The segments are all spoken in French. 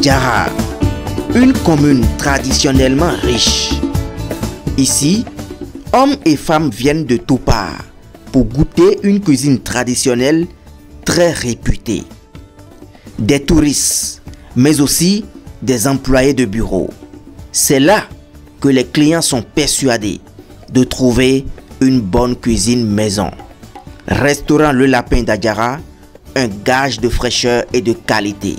Djara, une commune traditionnellement riche. Ici, hommes et femmes viennent de tout part pour goûter une cuisine traditionnelle très réputée. Des touristes, mais aussi des employés de bureau. C'est là que les clients sont persuadés de trouver une bonne cuisine maison. Restaurant Le Lapin d'Adjara, un gage de fraîcheur et de qualité.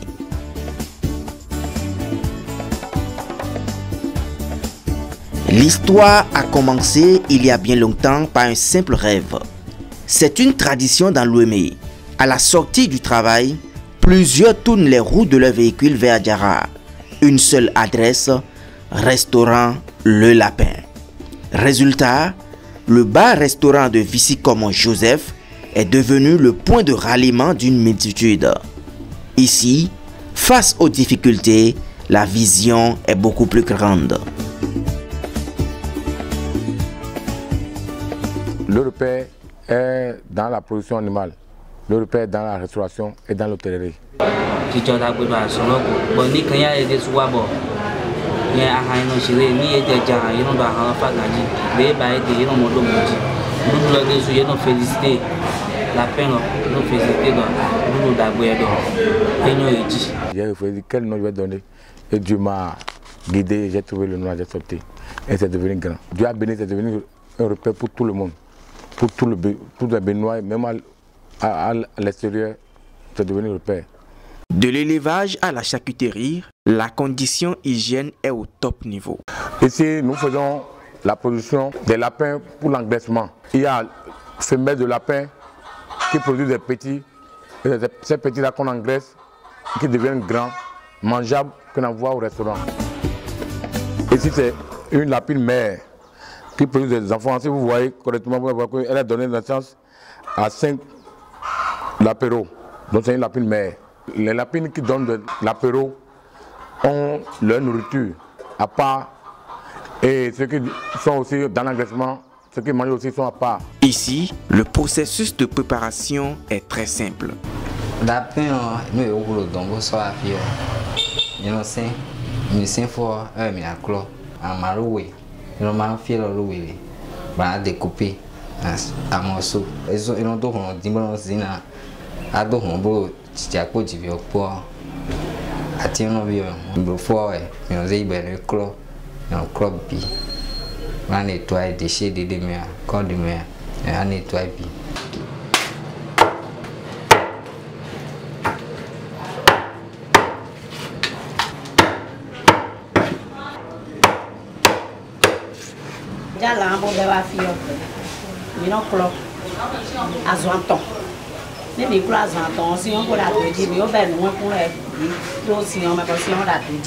L'histoire a commencé il y a bien longtemps par un simple rêve. C'est une tradition dans l'Ouémé. À la sortie du travail, plusieurs tournent les roues de leur véhicule vers Adjara. Une seule adresse, restaurant Le Lapin. Résultat, le bar-restaurant de Vici-Comon Joseph est devenu le point de ralliement d'une multitude. Ici, face aux difficultés, la vision est beaucoup plus grande. Le repère est dans la production animale, le repère est dans la restauration et dans l'hôtellerie. J'ai réfléchi quel nom je vais donner et Dieu m'a guidé, j'ai trouvé le nom, j'ai sorti et c'est devenu grand. Dieu a béni, c'est devenu un repère pour tout le monde. Pour tous les Béninois, même à l'extérieur, c'est devenu le repère. De l'élevage à la charcuterie, la condition hygiène est au top niveau. Ici, nous faisons la production des lapins pour l'engraissement. Il y a femelles de lapins qui produisent des petits, et ces petits-là qu'on engraisse, qui deviennent grands, mangeables, qu'on envoie au restaurant. Ici, c'est une lapine mère qui produit des enfants. Si vous voyez correctement, vous voyez qu'elle a donné naissance à 5 lapéros. Donc c'est une lapine mère. Les lapines qui donnent de l'apéro ont leur nourriture à part. Et ceux qui sont aussi dans l'engraissement, ceux qui mangent aussi sont à part. Ici, le processus de préparation est très simple. Lapin, nous avons donc soit nous avons fait le louis, on découpé à morceaux. Ils ont dit que zina a donc un beau tiaco de vieux poids. À tiens vieux, un beau foie, mais on dit ben le clos, un club pi. On nettoie des déchets de demain, corps de mer, et on nettoie pi. Là, on va faire un clock à Zanton. Les micros à Zanton, si on peut la dire, mais on va nous pour les aussi, on va passer on la dire.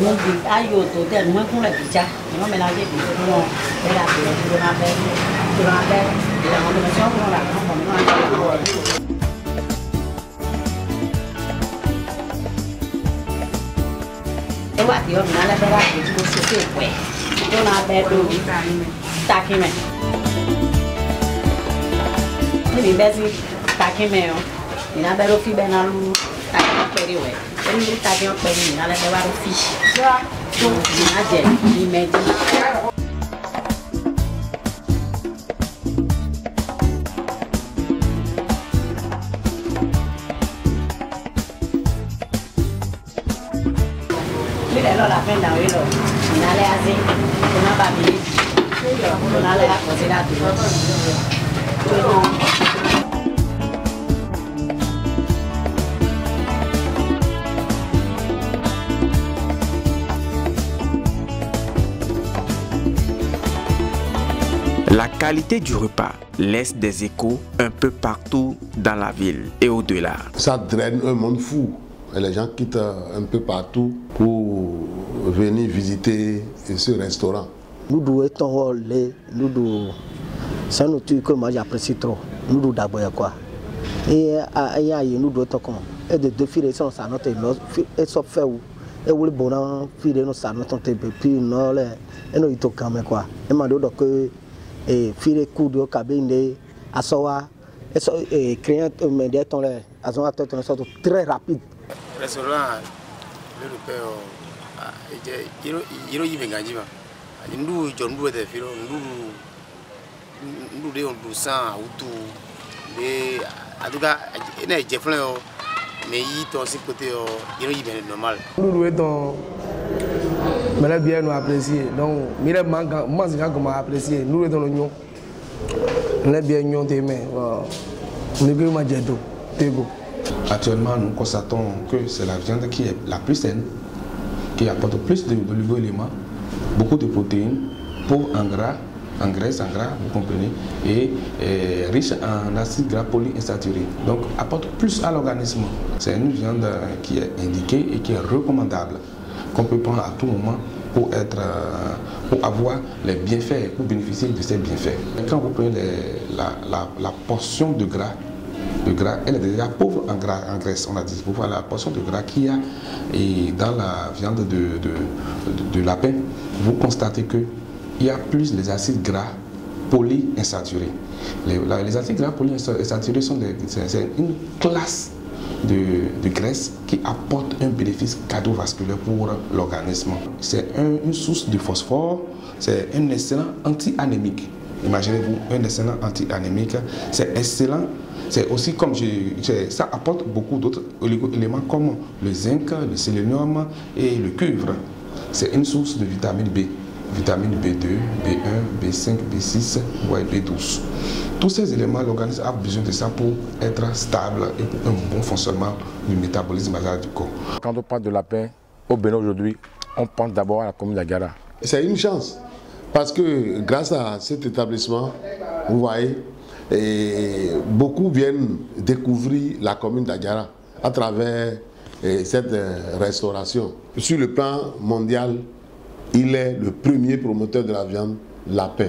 Nous dit, aïe, hôtel, nous pour les pizzas, on mélange les pizzas, on fait la La qualité du repas laisse des échos un peu partout dans la ville et au-delà. Ça draine un monde fou. Et les gens quittent un peu partout pour venir visiter ce restaurant. Nous devons c'est un truc que moi j'apprécie trop. Nous devons d'abord quoi. Et nous devons comment. Et de deux filles sont ça notre et ça fait où et où le bon filles nous ça notre puis non les et nous il quand même quoi. Et m'a dit que et filles coups de cabine à savoir et créer un média ton les à son très rapide. Restaurant le repère il y a nous John Bou de filo nous de on sang auto mais en tout cas il est Jefflin mais il est aussi côté il est normal nous étant mais bien nous apprécier donc mire manque moi c'est comment apprécier nous étant l'union les bien union des mains nous ma jedo tego. Actuellement nous constatons que c'est la viande qui est la plus saine, qui apporte plus d'oligo-éléments, beaucoup de protéines, pauvre en gras, en graisse, en gras, vous comprenez, et riche en acides gras polyinsaturés. Donc apporte plus à l'organisme. C'est une viande qui est indiquée et qui est recommandable, qu'on peut prendre à tout moment pour avoir les bienfaits, pour bénéficier de ces bienfaits. Quand vous prenez la portion de gras, elle est déjà pauvre en gras, en graisse, on a dit. Pour voir la portion de gras qu'il y a et dans la viande de lapin, vous constatez qu'il y a plus les acides gras polyinsaturés. Les acides gras polyinsaturés c'est une classe de graisse qui apporte un bénéfice cardiovasculaire pour l'organisme. C'est une source de phosphore, c'est un excellent anti-anémique. Imaginez-vous, un excellent anti-anémique, c'est excellent. C'est aussi comme ça apporte beaucoup d'autres éléments comme le zinc, le sélénium et le cuivre. C'est une source de vitamine B, vitamine B2, B1, B5, B6, ouais, B12. Tous ces éléments, l'organisme a besoin de ça pour être stable et pour un bon fonctionnement du métabolisme basal du corps. Quand on parle de lapin au Bénin aujourd'hui, on pense d'abord à la commune d'Agara. C'est une chance parce que grâce à cet établissement, vous voyez, et beaucoup viennent découvrir la commune d'Agara à travers cette restauration. Sur le plan mondial, il est le premier promoteur de la viande lapin.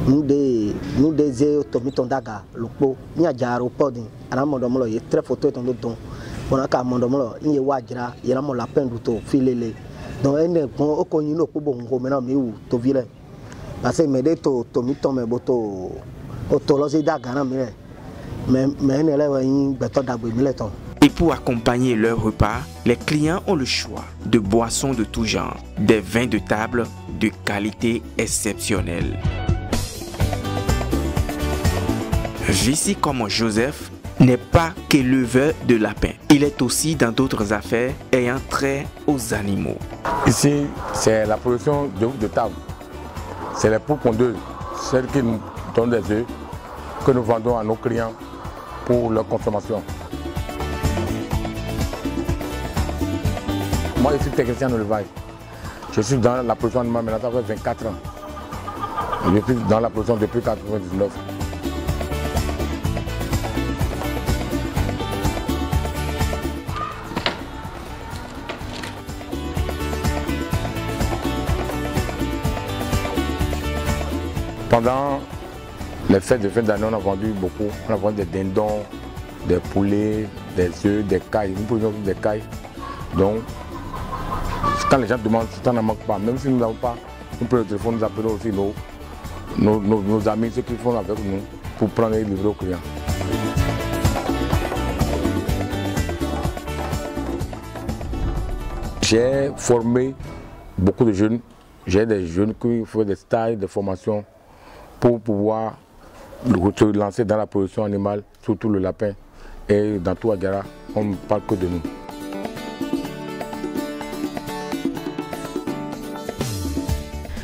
Nous des tomiton daga lopo ni ajaro podin ana mondomolo ye très photo ton don on a ka mondomolo ni wajira yera mo lapin duto filele donc ene bon okonyi no po bon ko mena mi wu to vile parce que me de to tomiton me boto o to lo se daga na mi mais ene le wa yin beto dagbe mi le ton. Et pour accompagner leur repas, les clients ont le choix de boissons de tout genre, des vins de table de qualité exceptionnelle. Vici comme Joseph n'est pas qu'éleveur de lapins. Il est aussi dans d'autres affaires ayant trait aux animaux. Ici, c'est la production d'œufs de table. C'est les poules pondeuses, celles qui nous donnent des œufs que nous vendons à nos clients pour leur consommation. Moi, je suis technicien d'élevage. Je suis dans la production animale maintenant, ça fait 24 ans. Je suis dans la production depuis 1999. Pendant les fêtes de fin d'année, on a vendu beaucoup. On a vendu des dindons, des poulets, des œufs, des cailles. Nous produisons des cailles. Donc, quand les gens demandent si on n'en manque pas, même si nous n'avons pas, nous prenons le téléphone, nous appelons aussi nos amis, ceux qui font avec nous, pour prendre et livrer aux clients. J'ai formé beaucoup de jeunes. J'ai des jeunes qui font des stages de formation pour pouvoir se lancer dans la production animale, surtout le lapin. Et dans tout Agara, on ne parle que de nous.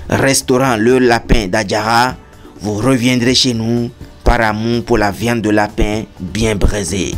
Restaurant Le Lapin d'Adjara, vous reviendrez chez nous par amour pour la viande de lapin bien braisée.